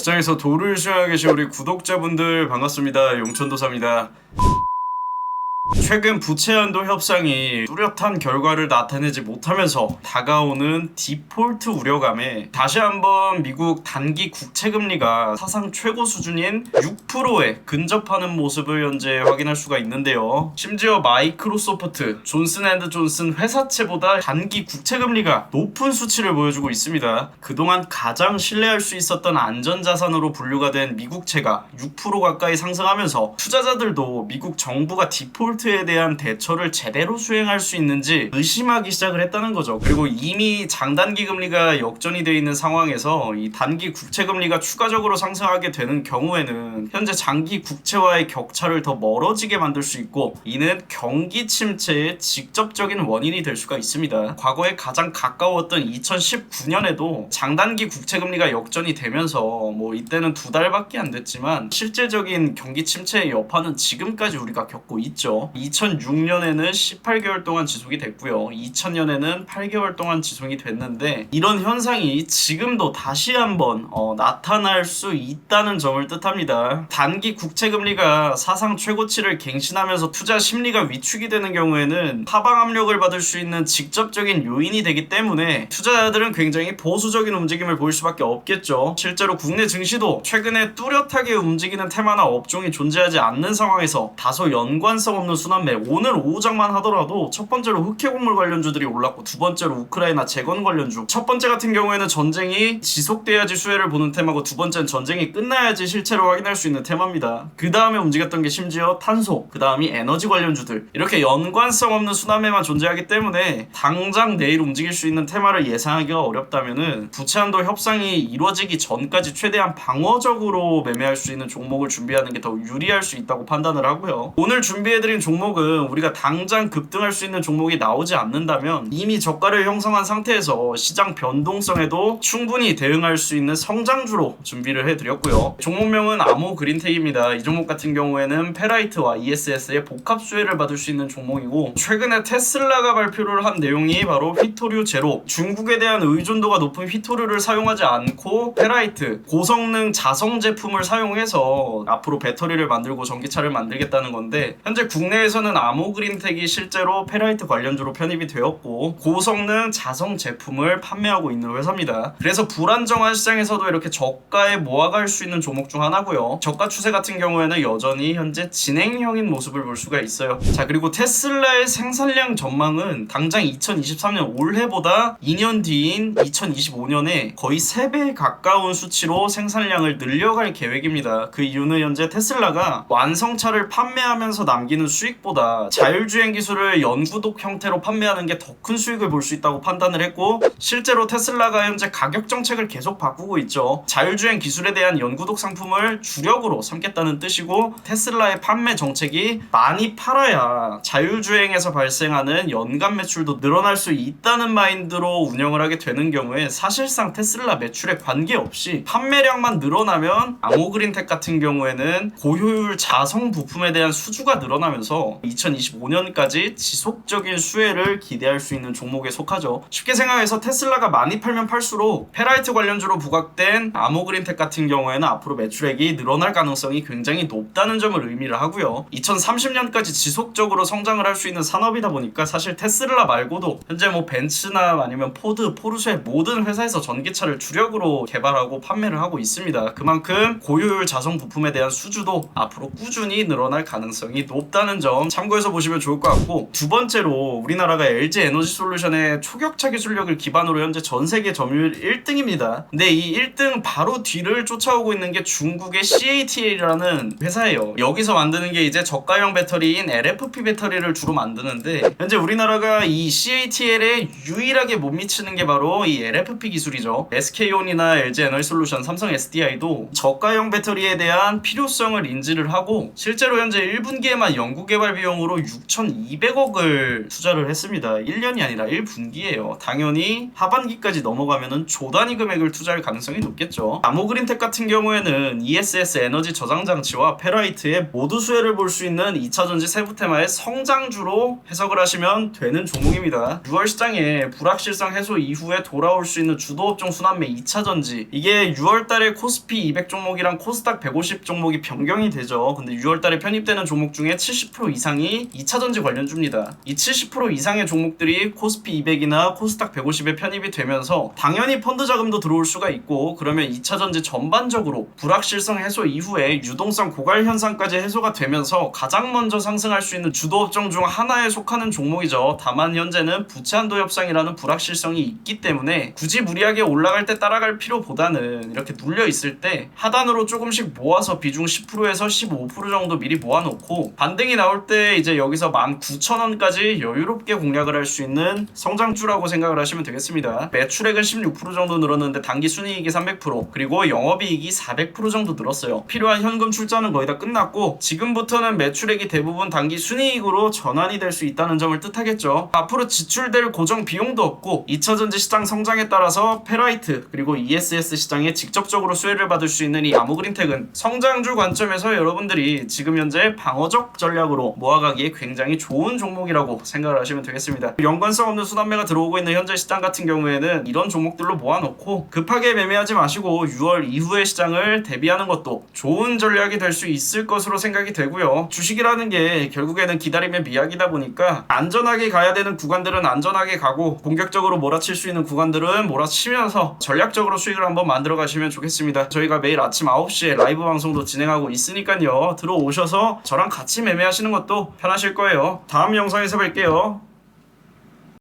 시장에서 도를 수행하고 계신 우리 구독자분들 반갑습니다. 용천도사입니다. 최근 부채 한도 협상이 뚜렷한 결과를 나타내지 못하면서 다가오는 디폴트 우려감에 다시 한번 미국 단기 국채금리가 사상 최고 수준인 6%에 근접하는 모습을 현재 확인할 수가 있는데요. 심지어 마이크로소프트, 존슨앤드존슨 회사채보다 단기 국채금리가 높은 수치를 보여주고 있습니다. 그동안 가장 신뢰할 수 있었던 안전자산으로 분류가 된 미국채가 6% 가까이 상승하면서 투자자들도 미국 정부가 디폴트에 대한 대처를 제대로 수행할 수 있는지 의심하기 시작을 했다는 거죠. 그리고 이미 장단기 금리가 역전이 되어 있는 상황에서 이 단기 국채 금리가 추가적으로 상승하게 되는 경우에는 현재 장기 국채와의 격차를 더 멀어지게 만들 수 있고, 이는 경기 침체의 직접적인 원인이 될 수가 있습니다. 과거에 가장 가까웠던 2019년에도 장단기 국채 금리가 역전이 되면서 이때는 2달밖에 안 됐지만 실질적인 경기 침체의 여파는 지금까지 우리가 겪고 있죠. 2006년에는 18개월 동안 지속이 됐고요. 2000년에는 8개월 동안 지속이 됐는데, 이런 현상이 지금도 다시 한번 나타날 수 있다는 점을 뜻합니다. 단기 국채금리가 사상 최고치를 갱신하면서 투자 심리가 위축이 되는 경우에는 하방 압력을 받을 수 있는 직접적인 요인이 되기 때문에 투자자들은 굉장히 보수적인 움직임을 보일 수밖에 없겠죠. 실제로 국내 증시도 최근에 뚜렷하게 움직이는 테마나 업종이 존재하지 않는 상황에서 다소 연관성 없는 순환매, 오늘 오후장만 하더라도 첫 번째로 흑해곡물 관련주들이 올랐고, 두 번째로 우크라이나 재건 관련주, 첫 번째 같은 경우에는 전쟁이 지속돼야지 수혜를 보는 테마고, 두 번째는 전쟁이 끝나야지 실체를 확인할 수 있는 테마입니다. 그 다음에 움직였던 게 심지어 탄소, 그 다음이 에너지 관련주들, 이렇게 연관성 없는 순환매만 존재하기 때문에 당장 내일 움직일 수 있는 테마를 예상하기가 어렵다면은 부채 한도 협상이 이루어지기 전까지 최대한 방어적으로 매매할 수 있는 종목을 준비하는 게 더 유리할 수 있다고 판단을 하고요. 오늘 준비해드린 종목은 우리가 당장 급등할 수 있는 종목이 나오지 않는다면 이미 저가를 형성한 상태에서 시장 변동성에도 충분히 대응할 수 있는 성장주로 준비를 해드렸고요. 종목명은 아모그린텍입니다. 이 종목 같은 경우에는 페라이트와 ESS의 복합 수혜를 받을 수 있는 종목이고, 최근에 테슬라가 발표를 한 내용이 바로 휘토류 제로, 중국에 대한 의존도가 높은 휘토류를 사용하지 않고 페라이트, 고성능 자성 제품을 사용해서 앞으로 배터리를 만들고 전기차를 만들겠다는 건데, 현재 국내에서는 아모그린텍이 실제로 페라이트 관련주로 편입이 되었고 고성능 자성 제품을 판매하고 있는 회사입니다. 그래서 불안정한 시장에서도 이렇게 저가에 모아갈 수 있는 종목 중 하나고요. 저가 추세 같은 경우에는 여전히 현재 진행형인 모습을 볼 수가 있어요. 자, 그리고 테슬라의 생산량 전망은 당장 2023년 올해보다 2년 뒤인 2025년에 거의 3배에 가까운 수치로 생산량을 늘려갈 계획입니다. 그 이유는 현재 테슬라가 완성차를 판매하면서 남기는 수익보다 자율주행 기술을 연구독 형태로 판매하는 게 더 큰 수익을 볼 수 있다고 판단을 했고, 실제로 테슬라가 현재 가격 정책을 계속 바꾸고 있죠. 자율주행 기술에 대한 연구독 상품을 주력으로 삼겠다는 뜻이고, 테슬라의 판매 정책이 많이 팔아야 자율주행에서 발생하는 연간 매출도 늘어날 수 있다는 마인드로 운영을 하게 되는 경우에 사실상 테슬라 매출에 관계없이 판매량만 늘어나면 아모그린텍 같은 경우에는 고효율 자성 부품에 대한 수주가 늘어나면서 2025년까지 지속적인 수혜를 기대할 수 있는 종목에 속하죠. 쉽게 생각해서 테슬라가 많이 팔면 팔수록 페라이트 관련주로 부각된 아모그린텍 같은 경우에는 앞으로 매출액이 늘어날 가능성이 굉장히 높다는 점을 의미를 하고요. 2030년까지 지속적으로 성장을 할 수 있는 산업이다 보니까 사실 테슬라 말고도 현재 벤츠나 아니면 포드, 포르쉐 모든 회사에서 전기차를 주력으로 개발하고 판매를 하고 있습니다. 그만큼 고효율 자성 부품에 대한 수주도 앞으로 꾸준히 늘어날 가능성이 높다는 점 참고해서 보시면 좋을 것 같고, 두 번째로 우리나라가 LG 에너지 솔루션의 초격차 기술력을 기반으로 현재 전 세계 점유율 1등입니다. 근데 이 1등 바로 뒤를 쫓아오고 있는 게 중국의 CATL이라는 회사예요. 여기서 만드는 게 이제 저가형 배터리인 LFP 배터리를 주로 만드는데, 현재 우리나라가 이 CATL에 유일하게 못 미치는 게 바로 이 LFP 기술이죠. SK온이나 LG 에너지 솔루션, 삼성 SDI도 저가형 배터리에 대한 필요성을 인지를 하고 실제로 현재 1분기에만 영국 연구개발 비용으로 6,200억을 투자를 했습니다. 1년이 아니라 1분기예요. 당연히 하반기까지 넘어가면은 조 단위 금액을 투자할 가능성이 높겠죠. 아모그린텍 같은 경우에는 ESS 에너지 저장 장치와 페라이트의 모두 수혜를 볼 수 있는 2차전지 세부 테마의 성장주로 해석을 하시면 되는 종목입니다. 6월 시장에 불확실성 해소 이후에 돌아올 수 있는 주도업종 순환매 2차전지, 이게 6월달에 코스피 200 종목이랑 코스닥 150 종목이 변경이 되죠. 근데 6월달에 편입되는 종목 중에 70% 이상이 2차전지 관련주입니다. 이 70% 이상의 종목들이 코스피 200이나 코스닥 150에 편입이 되면서 당연히 펀드 자금도 들어올 수가 있고, 그러면 2차전지 전반적으로 불확실성 해소 이후에 유동성 고갈 현상까지 해소가 되면서 가장 먼저 상승할 수 있는 주도업종 중 하나에 속하는 종목이죠. 다만 현재는 부채 한도 협상이라는 불확실성이 있기 때문에 굳이 무리하게 올라갈 때 따라갈 필요보다는 이렇게 눌려 있을 때 하단으로 조금씩 모아서 비중 10%에서 15% 정도 미리 모아놓고 반등이 나올 때 이제 여기서 19,000원까지 여유롭게 공략을 할 수 있는 성장주라고 생각을 하시면 되겠습니다. 매출액은 16% 정도 늘었는데 단기 순이익이 300%, 그리고 영업이익이 400% 정도 늘었어요. 필요한 현금 출자는 거의 다 끝났고 지금부터는 매출액이 대부분 단기 순이익으로 전환이 될 수 있다는 점을 뜻하겠죠. 앞으로 지출될 고정 비용도 없고 2차전지 시장 성장에 따라서 페라이트 그리고 ESS 시장에 직접적으로 수혜를 받을 수 있는 이 아모그린텍은 성장주 관점에서 여러분들이 지금 현재 방어적 전략으로 모아가기에 굉장히 좋은 종목이라고 생각을 하시면 되겠습니다. 연관성 없는 순환매가 들어오고 있는 현재 시장 같은 경우에는 이런 종목들로 모아놓고 급하게 매매하지 마시고 6월 이후의 시장을 대비하는 것도 좋은 전략이 될 수 있을 것으로 생각이 되고요. 주식이라는 게 결국에는 기다림의 미학이다 보니까 안전하게 가야 되는 구간들은 안전하게 가고 본격적으로 몰아칠 수 있는 구간들은 몰아치면서 전략적으로 수익을 한번 만들어 가시면 좋겠습니다. 저희가 매일 아침 9시에 라이브 방송도 진행하고 있으니까요. 들어오셔서 저랑 같이 매매하시는 것도 편하실 거예요. 다음 영상에서 뵐게요.